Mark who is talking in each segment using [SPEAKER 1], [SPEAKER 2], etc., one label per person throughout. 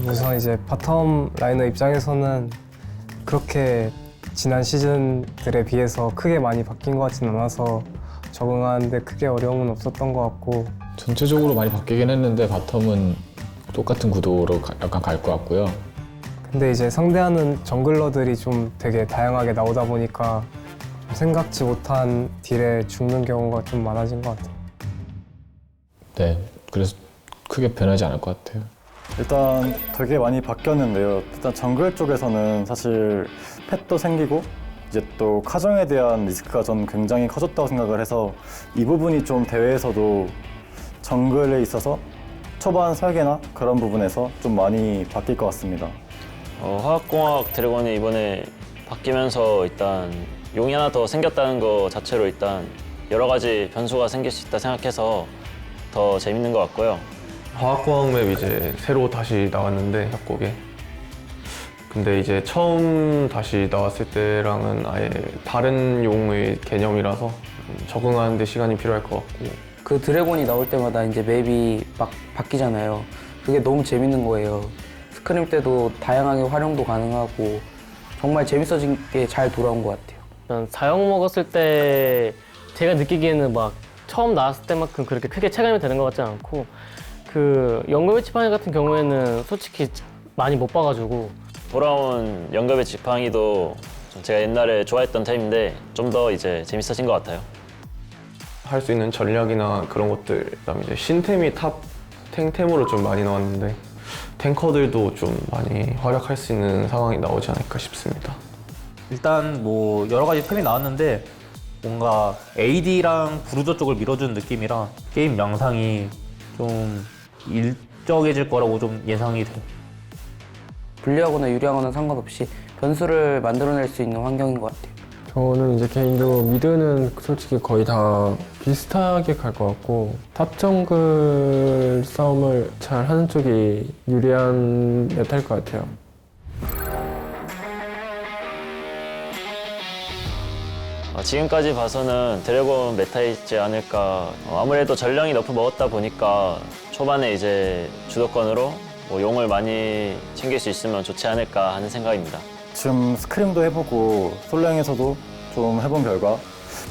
[SPEAKER 1] 우선 이제 바텀 라이너 입장에서는 그렇게 지난 시즌들에 비해서 크게 많이 바뀐 것 같진 않아서 적응하는데 크게 어려움은 없었던 것 같고
[SPEAKER 2] 전체적으로 많이 바뀌긴 했는데 바텀은 똑같은 구도로 약간 갈 것 같고요.
[SPEAKER 1] 근데 이제 상대하는 정글러들이 좀 되게 다양하게 나오다 보니까 좀 생각지 못한 딜에 죽는 경우가 좀 많아진 것 같아요.
[SPEAKER 2] 네, 그래서 크게 변하지 않을 것 같아요.
[SPEAKER 3] 일단 되게 많이 바뀌었는데요. 일단 정글 쪽에서는 사실 펫도 생기고 이제 또 카정에 대한 리스크가 전 굉장히 커졌다고 생각을 해서 이 부분이 좀 대회에서도 정글에 있어서 초반 설계나 그런 부분에서 좀 많이 바뀔 것 같습니다.
[SPEAKER 4] 화학공학 드래곤이 이번에 바뀌면서 일단 용이 하나 더 생겼다는 거 자체로 일단 여러 가지 변수가 생길 수 있다 생각해서 더 재밌는 것 같고요.
[SPEAKER 5] 화학공학 맵 이제 새로 다시 나왔는데 협곡에. 근데 이제 처음 다시 나왔을 때랑은 아예 다른 용의 개념이라서 적응하는 데 시간이 필요할 것 같고.
[SPEAKER 6] 그 드래곤이 나올 때마다 이제 맵이 막 바뀌잖아요. 그게 너무 재밌는 거예요. 스크림 때도 다양하게 활용도 가능하고 정말 재밌어진 게 잘 돌아온 것 같아요.
[SPEAKER 7] 사용 먹었을 때 제가 느끼기에는 막 처음 나왔을 때만큼 그렇게 크게 체감이 되는 것 같지 않고 그 연금의 지팡이 같은 경우에는 솔직히 많이 못 봐가지고
[SPEAKER 4] 돌아온 연금의 지팡이도 제가 옛날에 좋아했던 템인데 좀 더 이제 재밌어진 것 같아요.
[SPEAKER 5] 할 수 있는 전략이나 그런 것들, 그다음에 이제 신템이 탑 탱템으로 좀 많이 나왔는데 탱커들도 좀 많이 활약할 수 있는 상황이 나오지 않을까 싶습니다.
[SPEAKER 8] 일단 뭐 여러 가지 템이 나왔는데 뭔가 AD랑 브루저 쪽을 밀어주는 느낌이라 게임 양상이 좀 일정해질 거라고 좀 예상이 돼요.
[SPEAKER 6] 불리하거나 유리하거나 상관없이 변수를 만들어낼 수 있는 환경인 것 같아요.
[SPEAKER 9] 저는 이제 개인적으로 미드는 솔직히 거의 다 비슷하게 갈 것 같고 탑 정글 싸움을 잘 하는 쪽이 유리한 메타일 것 같아요.
[SPEAKER 4] 지금까지 봐서는 드래곤 메타이지 않을까. 아무래도 전령이 너프 먹었다 보니까 초반에 이제 주도권으로 뭐 용을 많이 챙길 수 있으면 좋지 않을까 하는 생각입니다.
[SPEAKER 3] 지금 스크림도 해보고 솔랭에서도 좀 해본 결과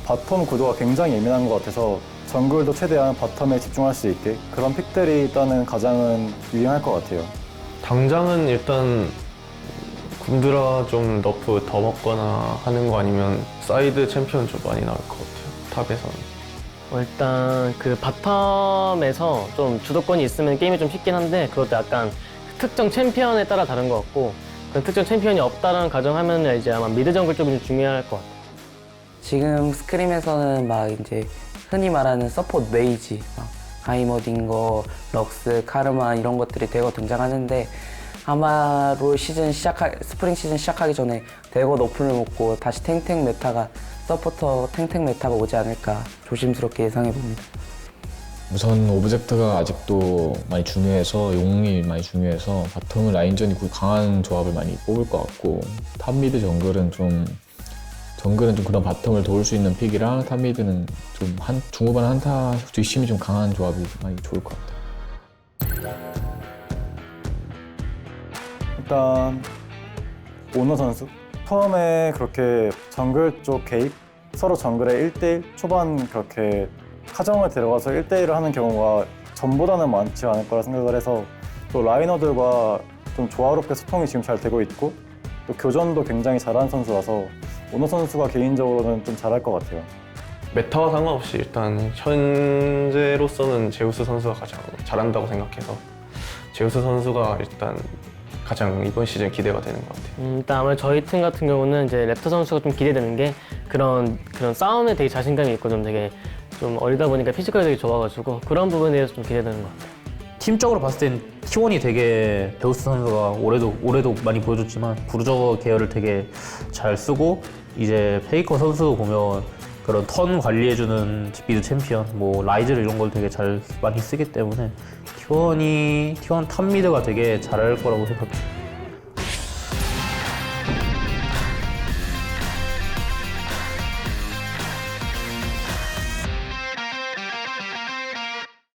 [SPEAKER 3] 바텀 구도가 굉장히 예민한 것 같아서 정글도 최대한 바텀에 집중할 수 있게 그런 픽들이 일단은 가장은 유용할 것 같아요.
[SPEAKER 5] 당장은 일단 굼드라 좀 너프 더 먹거나 하는 거 아니면 사이드 챔피언 좀 많이 나올 것 같아요, 탑에서는.
[SPEAKER 7] 일단 그 바텀에서 좀 주도권이 있으면 게임이 좀 쉽긴 한데 그것도 약간 특정 챔피언에 따라 다른 것 같고 그 특정 챔피언이 없다는 가정하면 이제 아마 미드 정글 쪽이 좀 중요할 것 같아요.
[SPEAKER 6] 지금 스크림에서는 막 이제 흔히 말하는 서포트 메이지, 막 하이머딩거, 럭스, 카르마 이런 것들이 대거 등장하는데 아마 스프링 시즌 시작하기 전에 대거 너프를 먹고 다시 탱탱 메타가 서포터 탱탱 메타가 오지 않을까 조심스럽게 예상해 봅니다.
[SPEAKER 2] 우선 오브젝트가 아직도 많이 중요해서 용이 많이 중요해서 바텀은 라인전이 강한 조합을 많이 뽑을 것 같고 탑 미드 정글은 좀 그런 바텀을 도울 수 있는 픽이라 탑 미드는 좀 중후반 한타 뒷심이 좀 강한 조합이 많이 좋을 것 같아요.
[SPEAKER 3] 일단 오너 선수 처음에 그렇게 정글 쪽 개입 서로 정글에 1대1 초반 그렇게 카정을 들어가서 1대1을 하는 경우가 전보다는 많지 않을 거라 생각을 해서 또 라이너들과 좀 조화롭게 소통이 지금 잘 되고 있고 또 교전도 굉장히 잘하는 선수라서 오너 선수가 개인적으로는 좀 잘할 것 같아요.
[SPEAKER 5] 메타와 상관없이 일단 현재로서는 제우스 선수가 가장 잘한다고 생각해서 제우스 선수가 일단 가장 이번 시즌 기대가 되는 것 같아요.
[SPEAKER 7] 일단 아무래도 저희 팀 같은 경우는 이제 랩터 선수가 좀 기대되는 게 그런 싸움에 되게 자신감이 있고 좀 되게 좀 어리다 보니까 피지컬이 되게 좋아가지고 그런 부분에 대해서 좀 기대되는 것 같아요.
[SPEAKER 8] 팀적으로 봤을 땐 T1이 되게 데우스 선수가 올해도 많이 보여줬지만 브루저 계열을 되게 잘 쓰고 이제 페이커 선수 보면 그런 턴 관리해주는 미드 챔피언, 뭐 라이즈를 이런 걸 되게 잘 많이 쓰기 때문에 T1 탑 미드가 되게 잘할 거라고 생각해요.